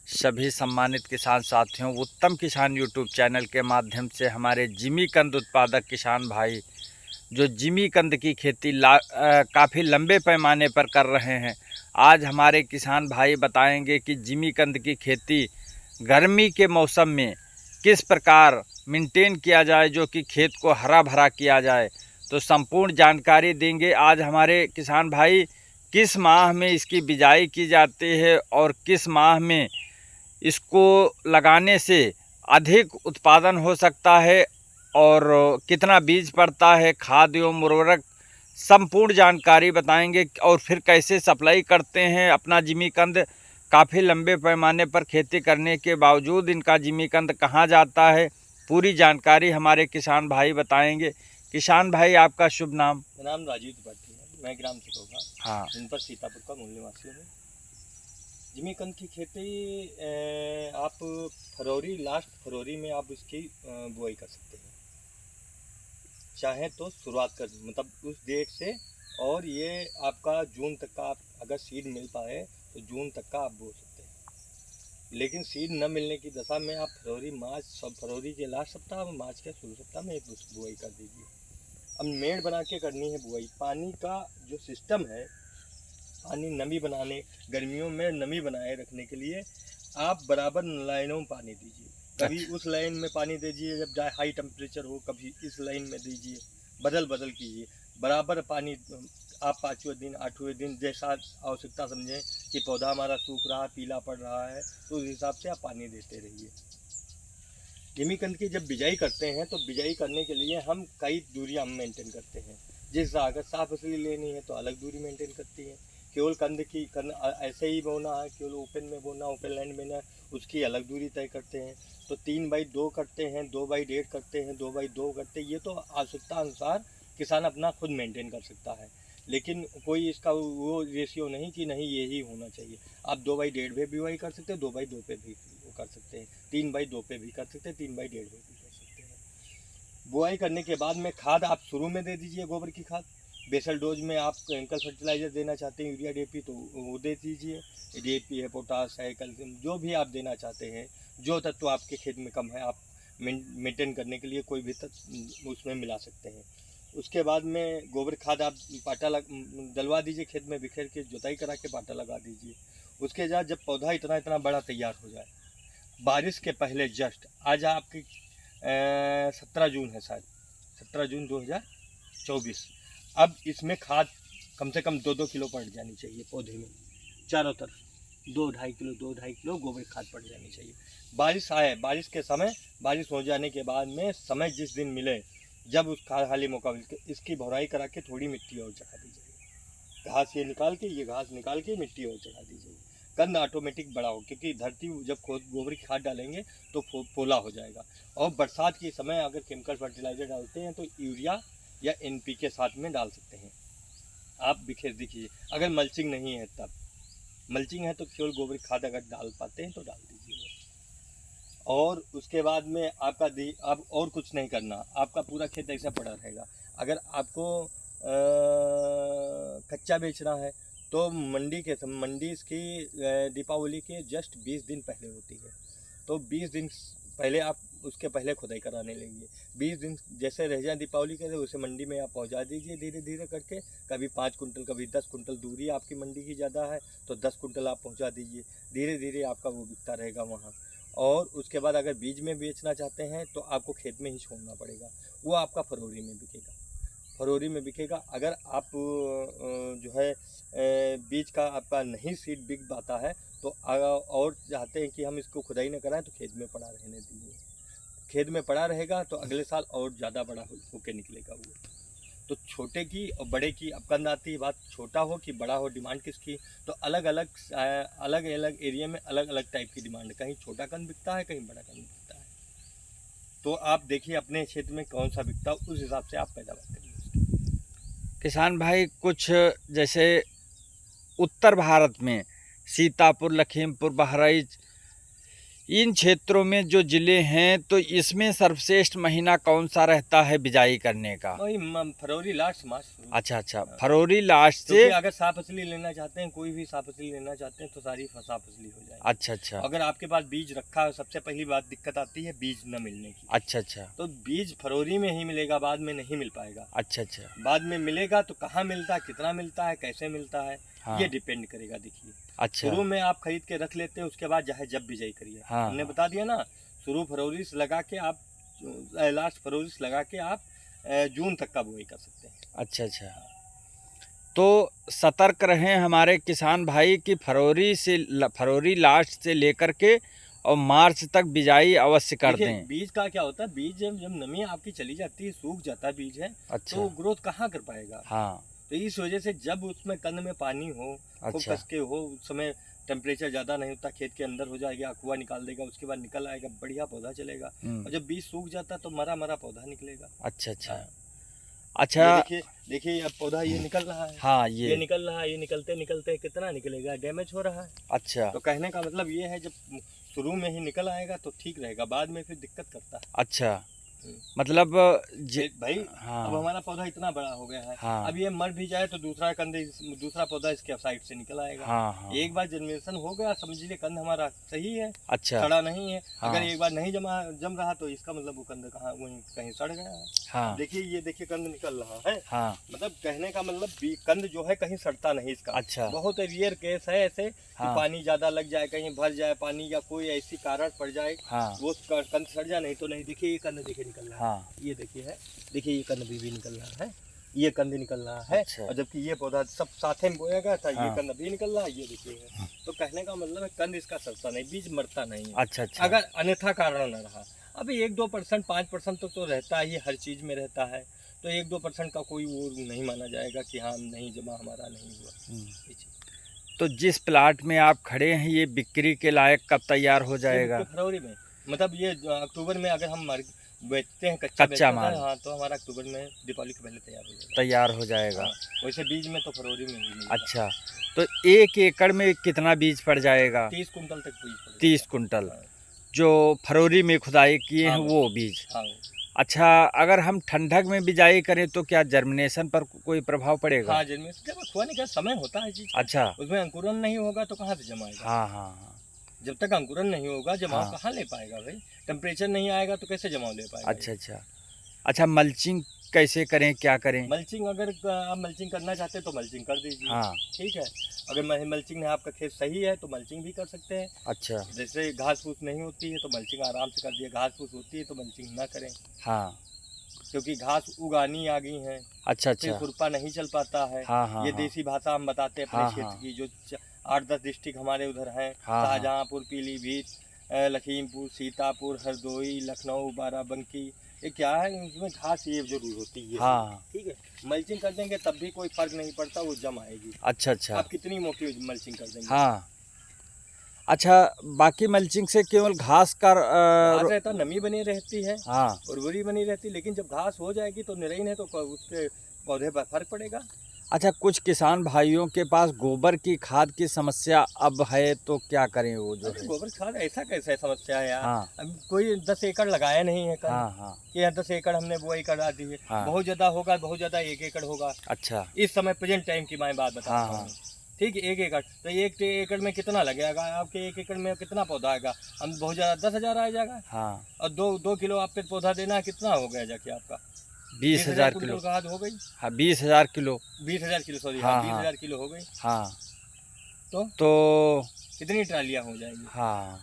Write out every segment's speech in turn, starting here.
सभी सम्मानित किसान साथियों, उत्तम किसान यूट्यूब चैनल के माध्यम से हमारे जिमीकंद उत्पादक किसान भाई जो जिमीकंद की खेती काफ़ी लंबे पैमाने पर कर रहे हैं, आज हमारे किसान भाई बताएंगे कि जिमीकंद की खेती गर्मी के मौसम में किस प्रकार मेंटेन किया जाए जो कि खेत को हरा भरा किया जाए। तो संपूर्ण जानकारी देंगे आज हमारे किसान भाई। किस माह में इसकी बिजाई की जाती है और किस माह में इसको लगाने से अधिक उत्पादन हो सकता है और कितना बीज पड़ता है, खाद एवं उर्वरक, संपूर्ण जानकारी बताएंगे। और फिर कैसे सप्लाई करते हैं अपना जिमीकंद। काफ़ी लंबे पैमाने पर खेती करने के बावजूद इनका जिमीकंद कहाँ जाता है, पूरी जानकारी हमारे किसान भाई बताएंगे। किसान भाई, आपका शुभ नाम? मेरा नाम राजीव त्रिपाठी है। मैं ग्राम चिकोगा, हाँ, जनपद सीतापुर का मूल निवासी हूँ। जिमीकंद की खेती आप लास्ट फरवरी में आप इसकी बुआई कर सकते हैं। चाहे तो शुरुआत कर मतलब उस डेट से, और ये आपका जून तक का, आप अगर सीड मिल पाए तो जून तक का आप बो सकते हैं। लेकिन सीड न मिलने की दशा में आप फरवरी के लास्ट सप्ताह और मार्च के शुरू सप्ताह में एक बुआई कर दीजिए। अब मेड़ बना के करनी है बुआई। पानी का जो सिस्टम है, पानी नमी बनाने, गर्मियों में नमी बनाए रखने के लिए आप बराबर लाइनों में पानी दीजिए। कभी उस लाइन में पानी दीजिए जब हाई टेम्परेचर हो, कभी इस लाइन में दीजिए, बदल बदल कीजिए। बराबर पानी आप 5वें दिन 8वें दिन जैसा आवश्यकता समझें कि पौधा हमारा सूख रहा है, पीला पड़ रहा है, तो उस हिसाब से आप पानी देते रहिए। जिमीकंद की जब बिजाई करते हैं तो बिजाई करने के लिए हम कई दूरियां हम मेंटेन करते हैं। जैसे अगर साफ फसली लेनी है तो अलग दूरी मेंटेन करती है। केवल कंद की ऐसे ही बोना है, केवल ओपन में बोना, ओपन लैंड में ना, उसकी अलग दूरी तय करते हैं। तो 3/2 करते हैं, 2/1.5 करते हैं, 2/2 करते हैं। ये तो आवश्यकता अनुसार किसान अपना खुद मेंटेन कर सकता है, लेकिन कोई इसका वो रेशियो नहीं कि नहीं यही होना चाहिए। आप 2/1.5 पे भी बुआई कर सकते हैं, 2/2 पे भी कर सकते हैं, 3/2 पे भी कर सकते हैं, 3/1.5 पे भी कर सकते हैं। बुआई करने के बाद में खाद आप शुरू में दे दीजिए, गोबर की खाद। बेसल डोज में आप केमिकल फर्टिलाइजर देना चाहते हैं, यूरिया डीएपी, तो वो दे दीजिए। डीएपी है, पोटास है, कैल्शियम, जो भी आप देना चाहते हैं, जो तत्व आपके खेत में कम है, आप मेंटेन करने के लिए कोई भी तत्व उसमें मिला सकते हैं। उसके बाद में गोबर खाद आप पाटा डलवा दीजिए, खेत में बिखेर के जुताई करा के पाटा लगा दीजिए। उसके बाद जब पौधा इतना इतना बड़ा तैयार हो जाए, बारिश के पहले जस्ट, आज आपकी 17 जून है शायद, 17 जून 2024। अब इसमें खाद कम से कम 2-2 किलो पड़ जानी चाहिए पौधे में, चारों तरफ 2-2.5 किलो गोबर खाद पड़ जानी चाहिए। बारिश आए, बारिश के समय, बारिश हो जाने के बाद में समय जिस दिन मिले, जब उस खाली मौका मिलकर इसकी भराई करा के थोड़ी मिट्टी और चढ़ा दी जाएगी। घास ये निकाल के, ये घास निकाल के मिट्टी और चढ़ा दी जाएगी। कंद ऑटोमेटिक बड़ा हो, क्योंकि धरती जब गोबर की खाद डालेंगे तो पोला हो जाएगा। और बरसात के समय अगर केमिकल फर्टिलाइजर डालते हैं तो यूरिया या NPK साथ में डाल सकते हैं। आप बिखेर दीजिए। अगर मल्चिंग नहीं है तब, मल्चिंग है तो केवल गोबर खाद अगर डाल पाते हैं तो डाल दीजिए। और उसके बाद में आपका अब और कुछ नहीं करना, आपका पूरा खेत ऐसा पड़ा रहेगा। अगर आपको कच्चा बेचना है तो मंडी इसकी दीपावली के जस्ट 20 दिन पहले होती है, तो 20 दिन पहले आप उसके पहले खुदाई कराने लेंगे। 20 दिन जैसे रह जाए दीपावली के, उसे मंडी में आप पहुंचा दीजिए धीरे धीरे करके। कभी 5 कुंटल, कभी 10 कुंटल, दूरी आपकी मंडी की ज़्यादा है तो 10 कुंटल आप पहुंचा दीजिए। धीरे धीरे आपका वो बिकता रहेगा वहाँ। और उसके बाद अगर बीज में बेचना चाहते हैं तो आपको खेत में ही छोड़ना पड़ेगा, वो आपका फरवरी में बिकेगा। फरवरी में बिकेगा। अगर आप जो है बीज का आपका नहीं सीड बिक पाता है तो और चाहते हैं कि हम इसको खुदाई न कराएं तो खेत में पड़ा रहने दीजिए। खेत में पड़ा रहेगा तो अगले साल और ज़्यादा बड़ा होके निकलेगा वो। तो छोटे की और बड़े की अब कंद आती है बात, छोटा हो कि बड़ा हो, डिमांड किसकी, तो अलग अलग एरिया में अलग अलग टाइप की डिमांड है। कहीं छोटा कंद बिकता है, कहीं बड़ा कंद बिकता है। तो आप देखिए अपने क्षेत्र में कौन सा बिकता है, उस हिसाब से आप पैदावार करिए उसकी। किसान भाई, कुछ जैसे उत्तर भारत में सीतापुर, लखीमपुर, बहराइच, इन क्षेत्रों में जो जिले हैं तो इसमें सर्वश्रेष्ठ महीना कौन सा रहता है बिजाई करने का? वही फरवरी लास्ट मार्च शुरू। अच्छा अच्छा, फरवरी लास्ट क्योंकि से। अगर साफ फसली लेना चाहते हैं, कोई भी साफ फसली लेना चाहते हैं तो सारी साफ फसली हो जाएगी। अच्छा अच्छा अगर आपके पास बीज रखा है, सबसे पहली बात दिक्कत आती है बीज न मिलने की। अच्छा अच्छा तो बीज फरवरी में ही मिलेगा, बाद में नहीं मिल पाएगा। अच्छा अच्छा। बाद में मिलेगा तो कहाँ मिलता है, कितना मिलता है, कैसे मिलता है, हाँ। ये डिपेंड करेगा। देखिए, अच्छा शुरू में आप खरीद के रख लेते हैं, उसके बाद चाहे जब बिजाई करिए। हाँ, हमने हाँ। बता दिया ना, शुरू फरवरी से लगा के आप लास्ट फरवरी से लगा के आप जून तक का बुआई कर सकते हैं। अच्छा अच्छा। तो सतर्क रहें हमारे किसान भाई कि फरवरी लास्ट से लेकर के और मार्च तक बिजाई अवश्य कर देखिए, दें। बीज का क्या होता है, बीज जब नमी आपकी चली जाती है, सूख जाता है बीज है, अच्छा। तो ग्रोथ कहाँ कर पाएगा। हाँ। तो इस वजह से जब उसमें कंद में पानी हो, खूब अच्छा। कस के हो, उस समय टेम्परेचर ज़्यादा नहीं होता, खेत के अंदर हो जाएगा, कुआ निकाल देगा, उसके बाद निकल आएगा, बढ़िया पौधा चलेगा। और जब बीज सूख जाता है तो मरा मरा पौधा निकलेगा। अच्छा अच्छा। हाँ। अच्छा, ये देखिए देखिए, अब पौधा ये निकल रहा है। हाँ ये निकल रहा है, ये निकलते निकलते कितना निकलेगा, डैमेज हो रहा है। अच्छा तो कहने का मतलब ये है, जब शुरू में ही निकल आएगा तो ठीक रहेगा, बाद में फिर दिक्कत करता है। अच्छा, मतलब भाई, हाँ अब हमारा पौधा इतना बड़ा हो गया है, हाँ अब ये मर भी जाए तो दूसरा पौधा इसके साइड से निकल आएगा। हाँ हाँ। एक बार जर्मिनेशन हो गया, समझ लीजिए कंद हमारा सही है, अच्छा। सड़ा नहीं है। हाँ। अगर एक बार नहीं जम रहा तो इसका मतलब वो कंद कहाँ वहीं कहीं सड़ गया है। हाँ। देखिए, ये देखिए कंद निकल रहा है। हाँ। मतलब कहने का मतलब कंद जो है कहीं सड़ता नहीं इसका। अच्छा। बहुत रेयर केस है ऐसे हाँ। कि पानी ज्यादा लग जाए, कहीं भर जाए पानी, या कोई ऐसी कारण पड़ जाए, हाँ। वो कंद सड़ जाए, नहीं तो नहीं। देखिए, ये कंद देखिए निकल रहा है। हाँ। ये देखिए है, देखिए ये कंद भी निकल रहा है, ये कंद निकल रहा है। अच्छा। और जबकि ये पौधा सब साथ में बोया गया था, हाँ। ये कंद अभी निकल रहा है, ये देखिए है। तो कहने का मतलब है कंद इसका सड़ता नहीं, बीज मरता नहीं है। अच्छा अच्छा। अगर अन्यथा कारण न रहा, अभी 1-2%, 5% तो रहता ही, हर चीज में रहता है। तो 1-2% का कोई वो नहीं माना जाएगा कि हाँ नहीं जमा, हमारा नहीं हुआ। तो जिस प्लाट में आप खड़े हैं ये बिक्री के लायक कब तैयार हो जाएगा? फरवरी में, मतलब ये अक्टूबर में अगर हम बेचते हैं कच्चा माल, हाँ, तो हमारा अक्टूबर में दीपावली के पहले तैयार हो जाएगा। हाँ, वैसे बीज में तो फरवरी में ही मिलेगा। अच्छा, तो 1 एकड़ में कितना बीज पड़ जाएगा? 30 कुंटल तक बीज पड़ेगा। 30 कुंटल। हाँ। जो फरवरी में खुदाई किए हाँ हैं वो बीज। हाँ। अच्छा, अगर हम ठंडक में बिजाई करें तो क्या जर्मिनेशन पर कोई प्रभाव पड़ेगा? हाँ, जर्मिनेशन जब खुआने का समय होता है चीज का। अच्छा। उसमें अंकुरन नहीं होगा तो कहाँ से जमाएगा। हाँ हाँ हाँ। जब तक अंकुरन नहीं होगा, जमाव हाँ। कहाँ ले पाएगा भाई। टेम्परेचर नहीं आएगा तो कैसे जमाव ले पाएगा। अच्छा अच्छा। अच्छा, मल्चिंग कैसे करें, क्या करें? मल्चिंग, अगर आप मल्चिंग करना चाहते हैं तो मल्चिंग कर दीजिए। हाँ। ठीक है। अगर मल्चिंग में आपका खेत सही है तो मल्चिंग भी कर सकते हैं। अच्छा। जैसे घास फूस नहीं होती है तो मल्चिंग आराम से कर दिए, घास फूस होती है तो मल्चिंग ना करें, हाँ। क्योंकि घास उगानी आ गई है, अच्छा फिर अच्छा। खुरपा नहीं चल पाता है। हाँ हाँ ये हाँ। देसी भाषा हम बताते हैं अपने हाँ, क्षेत्र हाँ। की, जो 8-10 डिस्ट्रिक्ट हमारे उधर हैं, हाँ, हाँ। शाहजहाँपुर, पीलीभीत, लखीमपुर, सीतापुर, हरदोई, लखनऊ, बाराबंकी, ये क्या है, उसमें घास ये जरूर होती है। हाँ। ठीक है। मल्चिंग कर देंगे तब भी कोई फर्क नहीं पड़ता, वो जम आएगी। अच्छा अच्छा। आप कितनी मोटी मल्चिंग कर देंगे। हाँ। अच्छा, बाकी मल्चिंग से केवल घास का घास रहता, नमी बनी रहती है, हाँ। उर्वरी बनी रहती, लेकिन जब घास हो जाएगी तो निरईन है तो उसके पौधे पर फर्क पड़ेगा। अच्छा, कुछ किसान भाइयों के पास गोबर की खाद की समस्या अब है तो क्या करें वो जो अरे है? गोबर खाद ऐसा कैसे समस्या है यार। हाँ। अब कोई 10 एकड़ लगाया नहीं है कल, हाँ हाँ। कि 10 एकड़ हमने बुआई करा दी है। हाँ। बहुत ज्यादा होगा, बहुत ज्यादा 1 एकड़ होगा। अच्छा। इस समय प्रेजेंट टाइम की मैं बात बता हाँ, रहा हाँ। हूँ। ठीक है, 1 एकड़ तो 1 एकड़ में कितना लगेगा आपके, 1 एकड़ में कितना पौधा आएगा, हम बहुत ज्यादा 10,000 आ जाएगा। हाँ। और 2 किलो आप पे पौधा देना, कितना हो गया जाके आपका 20,000 कुंटल किलो। खाद हो गई। हाँ, 20,000 किलो। 20,000 किलो, सॉरी, हाँ, हाँ, हाँ। 20,000 किलो हो गई। हाँ। तो कितनी ट्रालियां हो जाएंगी। हाँ,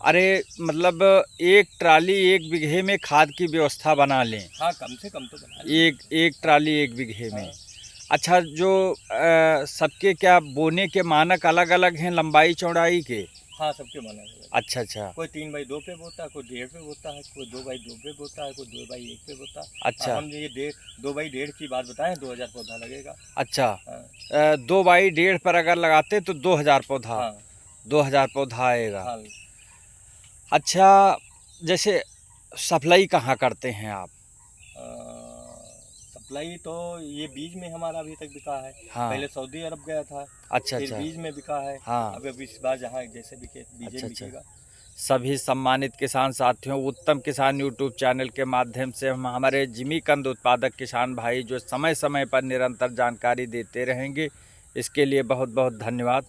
अरे मतलब 1 ट्राली 1 बीघे में खाद की व्यवस्था बना लें। हाँ, कम से कम तो बना लें। एक ट्राली 1 बीघे में। हाँ। अच्छा, जो सबके क्या बोने के मानक अलग अलग हैं लंबाई चौड़ाई के? हाँ, सबके माना है। अच्छा अच्छा। कोई 3x2 पे बोता है, कोई 1.5 पे बोता है, कोई 2x2 पे बोता है, कोई 2x1 पे बोता है। अच्छा। हम ये 2x1.5 की बात बताएं, 2,000 पौधा लगेगा। अच्छा। हाँ। 2x1.5 पर अगर लगाते तो 2,000 पौधा। हाँ। 2,000 पौधा आएगा। हाँ। अच्छा, जैसे सप्लाई कहाँ करते हैं आप? सप्लाई तो ये बीज में हमारा अभी तक बिका है। हाँ। पहले सऊदी अरब गया था, अच्छा फिर अच्छा। बीज में बिका है। हाँ। अब इस बार जहाँ जैसे बिके बीज अच्छा अच्छा। बिकेगा। सभी सम्मानित किसान साथियों, उत्तम किसान यूट्यूब चैनल के माध्यम से हम हमारे जिमी कंद उत्पादक किसान भाई जो समय समय पर निरंतर जानकारी देते रहेंगे, इसके लिए बहुत बहुत धन्यवाद।